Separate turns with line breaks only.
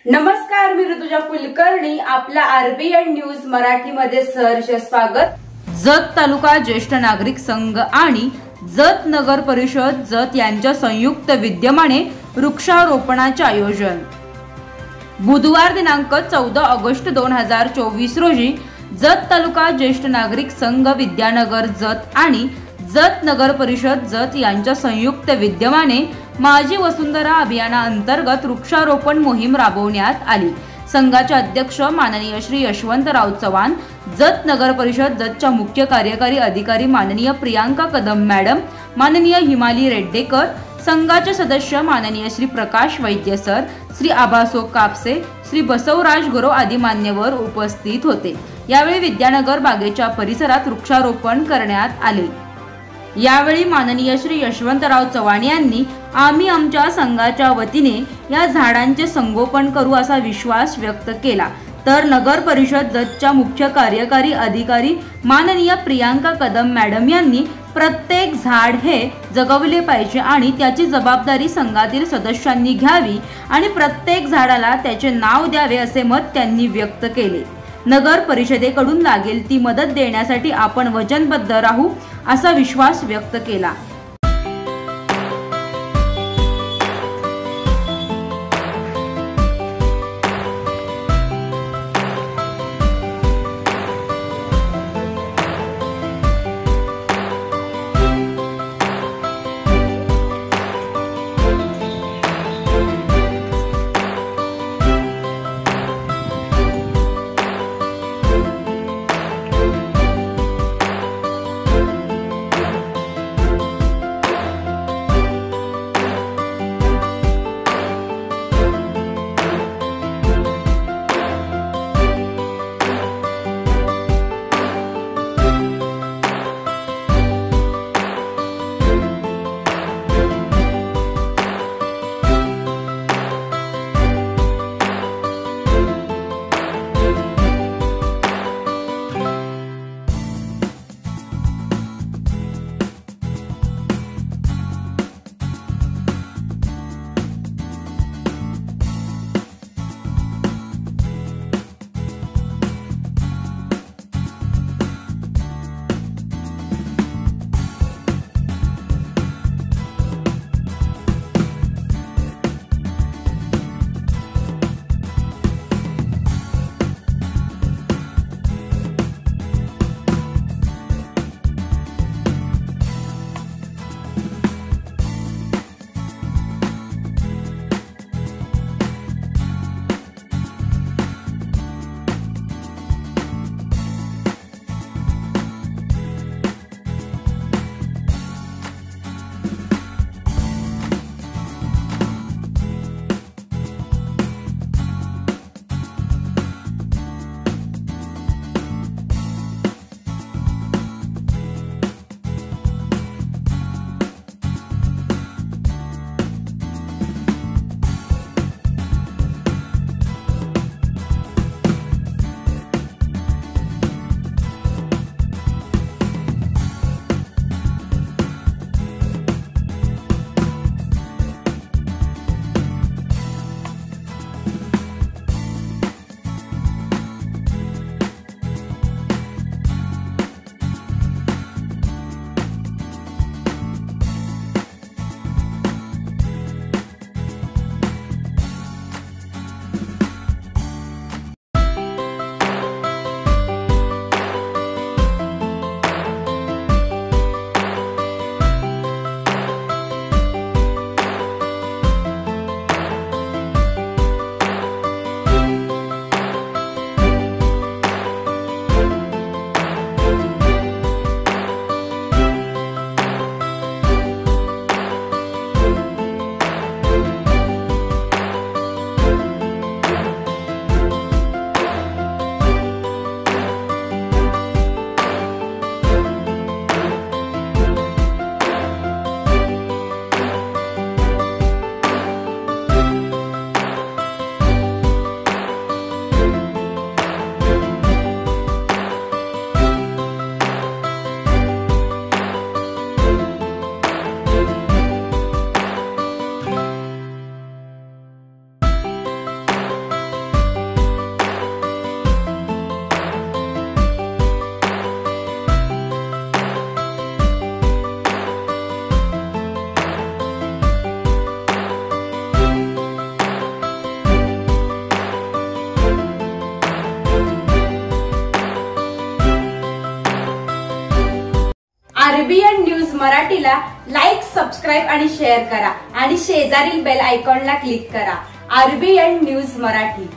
नमस्कार, मी ऋतुजा कुलकर्णी. आपल्या RBN news मराठीमध्ये सहर्ष स्वागत. जत तालुका ज्येष्ठ नागरिक संघ आणि जत नगर परिषद जत यांच्या संयुक्त विद्यमाने वृक्षारोपणाचे आयोजन. बुधवार दिनांक 14 ऑगस्ट 2024 रोजी जत तालुका ज्येष्ठ नागरिक संघ विद्यानगर जत आणि जत नगर परिषद जत यांच्या संयुक्त विद्यमाने माझी वसुंधरा अभियानाअंतर्गत वृक्षारोपण मोहीम राबवण्यात आली. संघाचे अध्यक्ष माननीय श्री यशवंतराव चव्हाण, जत नगर परिषद जतच्या मुख्य कार्यकारी अधिकारी माननीय प्रियांका कदम मॅडम, माननीय हिमाली रेड्डेकर, संघाचे सदस्य माननीय श्री प्रकाश वैद्य सर, श्री आभासो कापसे, श्री बसवराज गुरव आदी मान्यवर उपस्थित होते. यावेळी विद्यानगर बागेच्या परिसरात वृक्षारोपण करण्यात आले. यावेळी माननीय श्री यशवंतराव चव्हाण यांनी आम्ही आमच्या संघाच्या वतीने या झाडांचे संगोपन करू असा विश्वास व्यक्त केला. तर नगर परिषद जतच्या मुख्य कार्यकारी अधिकारी माननीय प्रियांका कदम मॅडम यांनी प्रत्येक झाड हे जगवले पाहिजे आणि त्याची जबाबदारी संघातील सदस्यांनी घ्यावी आणि प्रत्येक झाडाला त्याचे नाव द्यावे असे मत त्यांनी व्यक्त केले. नगर परिषदेकडून लागेल ती मदत देण्यासाठी आपण वचनबद्ध राहू असा विश्वास व्यक्त केला. आरबीएन न्यूज मराठीला लाईक, सबस्क्राईब आणि शेअर करा आणि शेजारील बेल आयकॉनला क्लिक करा. RBN news Marathi.